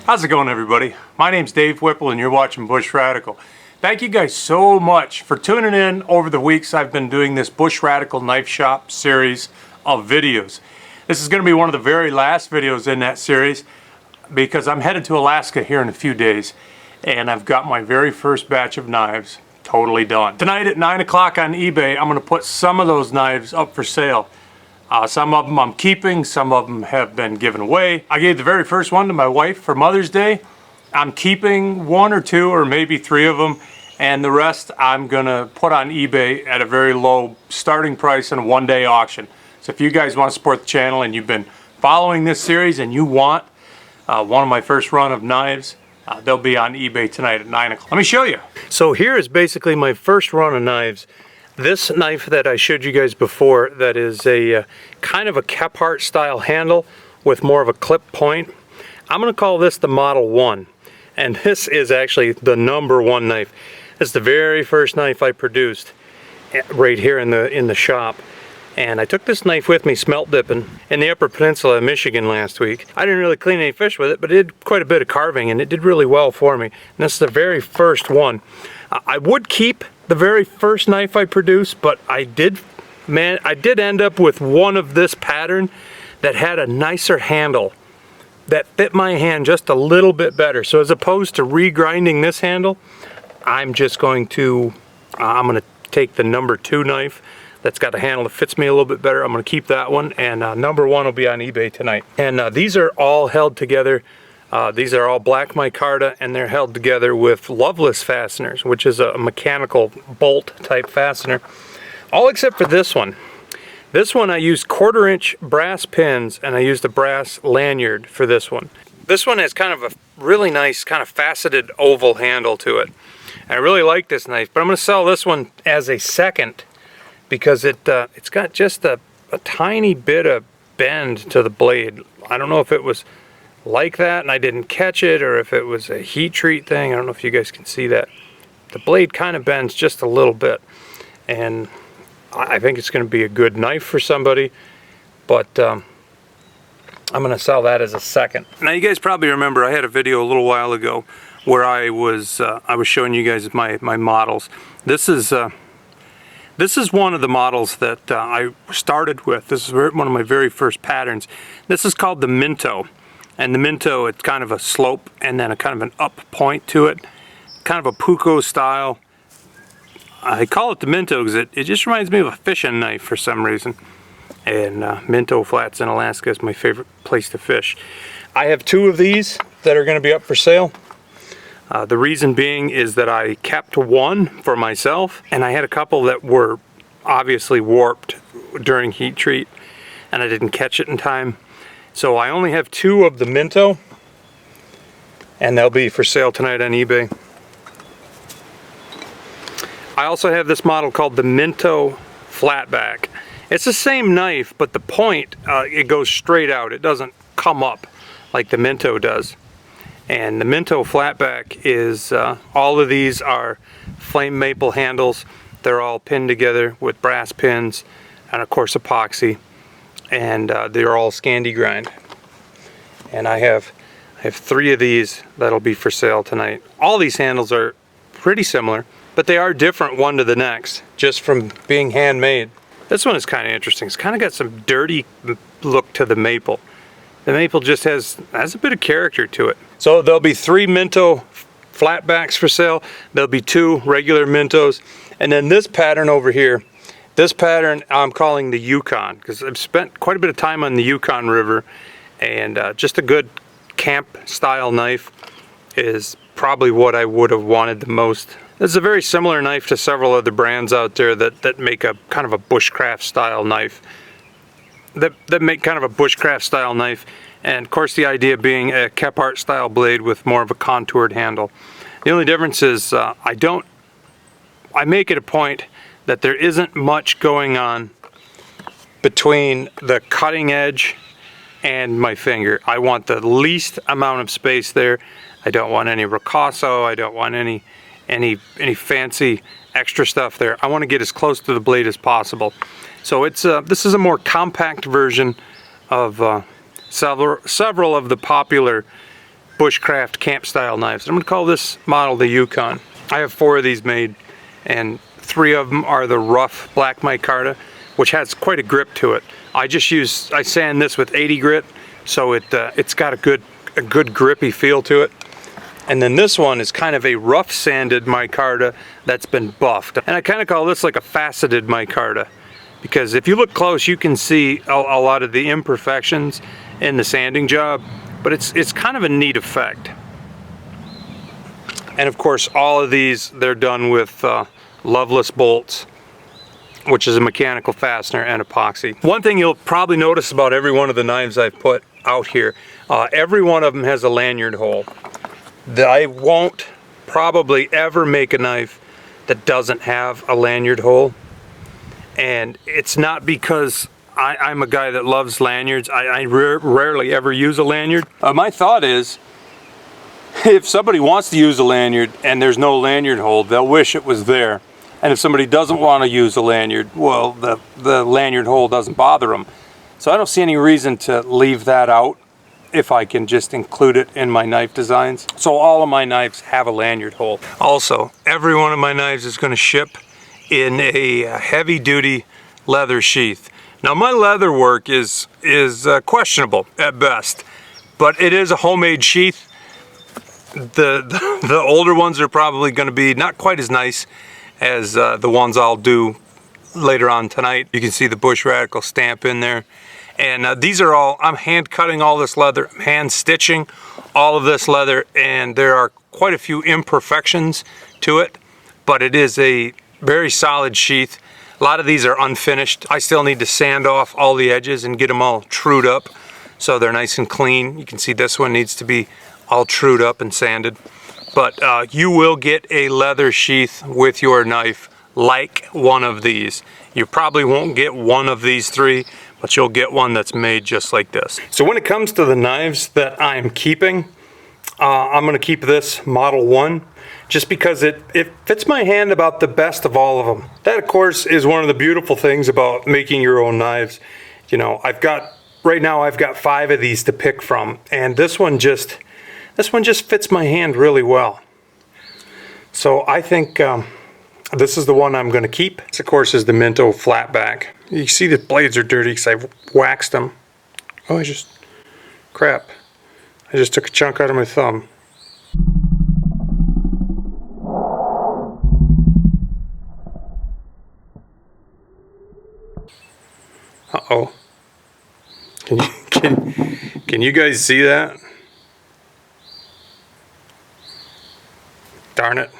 How's it going, everybody? My name's Dave Whipple and you're watching Bushradical. Thank you guys so much for tuning in over the weeks I've been doing this Bushradical Knife Shop series of videos. This is going to be one of the very last videos in that series because I'm headed to Alaska here in a few days and I've got my very first batch of knives totally done. Tonight at 9 o'clock on eBay, I'm going to put some of those knives up for sale. Some of them I'm keeping, some of them have been given away. I gave the very first one to my wife for Mother's Day. I'm keeping one or two or maybe three of them, and the rest I'm gonna put on eBay at a very low starting price in a one-day auction. So if you guys want to support the channel and you've been following this series and you want one of my first run of knives, they'll be on eBay tonight at 9 o'clock. Let me show you. So here is basically my first run of knives. This knife that I showed you guys before, that is a kind of a Kephart style handle with more of a clip point. I'm going to call this the Model 1. And this is actually the #1 knife. It's the very first knife I produced right here in the shop. And I took this knife with me smelt dipping in the Upper Peninsula of Michigan last week. I didn't really clean any fish with it, but it did quite a bit of carving and it did really well for me. And this is the very first one. I would keep the very first knife I produced, but I did end up with one of this pattern that had a nicer handle that fit my hand just a little bit better. So as opposed to regrinding this handle, I'm just going to take the #2 knife that's got a handle that fits me a little bit better. I'm going to keep that one, and #1 will be on eBay tonight. And these are all held together. These are all black micarta, and they're held together with Loveless fasteners, which is a mechanical bolt type fastener. All except for this one. This one I used 1/4-inch brass pins, and I used a brass lanyard for this one. This one has kind of a really nice kind of faceted oval handle to it. I really like this knife, but I'm going to sell this one as a second because it's got just a tiny bit of bend to the blade. I don't know if it was like that and I didn't catch it, or if it was a heat treat thing. I don't know if you guys can see that. The blade kind of bends just a little bit, and I think it's going to be a good knife for somebody, but I'm going to sell that as a second. Now you guys probably remember I had a video a little while ago where I was showing you guys my models. This is one of the models that I started with. This is one of my very first patterns. This is called the Minto. And the Minto, it's kind of a slope and then a kind of an up point to it. Kind of a puko style. I call it the Minto because it just reminds me of a fishing knife for some reason. And Minto Flats in Alaska is my favorite place to fish. I have 2 of these that are going to be up for sale. The reason being is that I kept one for myself, and I had a couple that were obviously warped during heat treat, and I didn't catch it in time. So I only have 2 of the Minto, and they'll be for sale tonight on eBay. I also have this model called the Minto Flatback. It's the same knife, but the point, it goes straight out. It doesn't come up like the Minto does. And the Minto Flatback is, all of these are flame maple handles. They're all pinned together with brass pins and of course epoxy. And they're all Scandi grind. And I have 3 of these that'll be for sale tonight. All these handles are pretty similar, but they are different one to the next, just from being handmade. This one is kind of interesting. It's kind of got some dirty look to the maple. The maple just has a bit of character to it. So there'll be 3 Minto flatbacks for sale. There'll be 2 regular Mintos. And then this pattern over here, this pattern I'm calling the Yukon, because I've spent quite a bit of time on the Yukon River, and just a good camp style knife is probably what I would have wanted the most. This is a very similar knife to several other brands out there that make a kind of a bushcraft style knife. That make kind of a bushcraft style knife, and of course the idea being a Kephart style blade with more of a contoured handle. The only difference is I make it a point that there isn't much going on between the cutting edge and my finger. I want the least amount of space there. I don't want any ricasso. I don't want any fancy extra stuff there. I want to get as close to the blade as possible. So it's this is a more compact version of several of the popular bushcraft camp style knives. I'm going to call this model the Yukon. I have 4 of these made, and 3 of them are the rough black micarta, which has quite a grip to it. I sand this with 80 grit, so it's got a good grippy feel to it. And then this one is kind of a rough sanded micarta that's been buffed. And I kind of call this like a faceted micarta, because if you look close you can see a lot of the imperfections in the sanding job, but it's kind of a neat effect. And of course all of these, they're done with loveless bolts, which is a mechanical fastener and epoxy. One thing you'll probably notice about every one of the knives I've put out here, every one of them has a lanyard hole. I won't probably ever make a knife that doesn't have a lanyard hole, and it's not because I'm a guy that loves lanyards. I rarely ever use a lanyard. My thought is, if somebody wants to use a lanyard and there's no lanyard hole, they'll wish it was there. And if somebody doesn't want to use a lanyard, well, the lanyard hole doesn't bother them. So I don't see any reason to leave that out if I can just include it in my knife designs. So all of my knives have a lanyard hole. Also, every one of my knives is going to ship in a heavy-duty leather sheath. Now my leather work is questionable at best, but it is a homemade sheath. The older ones are probably going to be not quite as nice as the ones I'll do later on tonight. You can see the Bushradical stamp in there. And these are all, I'm hand cutting all this leather, I'm hand stitching all of this leather, and there are quite a few imperfections to it, but it is a very solid sheath. A lot of these are unfinished. I still need to sand off all the edges and get them all trued up so they're nice and clean. You can see this one needs to be all trued up and sanded. But you will get a leather sheath with your knife like one of these. You probably won't get one of these 3, but you'll get one that's made just like this. So when it comes to the knives that I'm keeping, I'm going to keep this Model 1 just because it fits my hand about the best of all of them. That, of course, is one of the beautiful things about making your own knives. You know, right now I've got 5 of these to pick from, and this one just fits my hand really well. So I think this is the one I'm going to keep. This, of course, is the Minto flatback. You see the blades are dirty because I've waxed them. Oh, crap. I just took a chunk out of my thumb. Uh-oh. Can you guys see that? Darn it.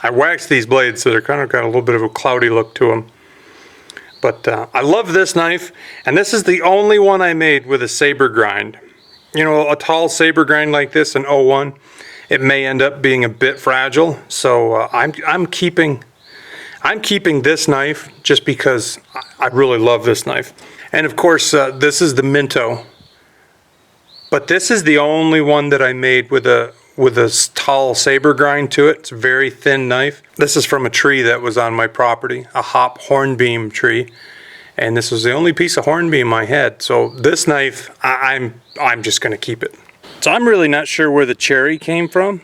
I waxed these blades so they're kind of got a little bit of a cloudy look to them. But I love this knife, and this is the only one I made with a saber grind. You know, a tall saber grind like this, an 01, it may end up being a bit fragile. So I'm keeping this knife just because I really love this knife. And of course, this is the Minto. But this is the only one that I made with a tall saber grind to it. It's a very thin knife. This is from a tree that was on my property, a hop hornbeam tree, and this was the only piece of hornbeam I had. So this knife, I'm just going to keep it. So I'm really not sure where the cherry came from.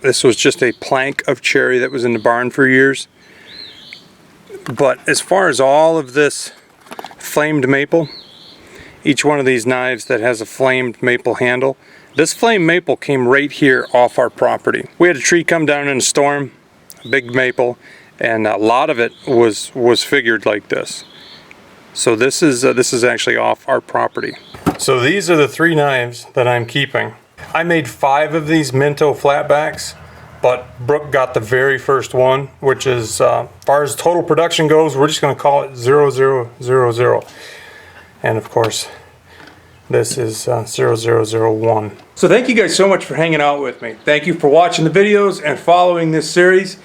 This was just a plank of cherry that was in the barn for years. But as far as all of this flamed maple, each one of these knives that has a flamed maple handle, this flame maple came right here off our property. We had a tree come down in a storm, a big maple, and a lot of it was figured like this. So this is actually off our property. So these are the 3 knives that I'm keeping. I made 5 of these Minto flatbacks, but Brooke got the very first one, which is, as far as total production goes, we're just going to call it 0000. And of course, this is 0001. So thank you guys so much for hanging out with me. Thank you for watching the videos and following this series.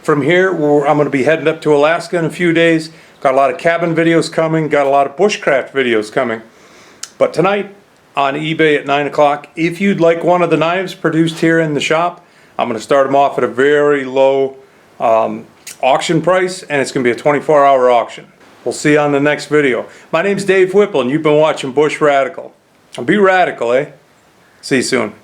From here, I'm going to be heading up to Alaska in a few days. Got a lot of cabin videos coming, got a lot of bushcraft videos coming. But tonight on eBay at 9 o'clock, if you'd like one of the knives produced here in the shop, I'm going to start them off at a very low auction price, and it's going to be a 24-hour auction. We'll see you on the next video. My name's Dave Whipple, and you've been watching Bushradical. Be radical, eh? See you soon.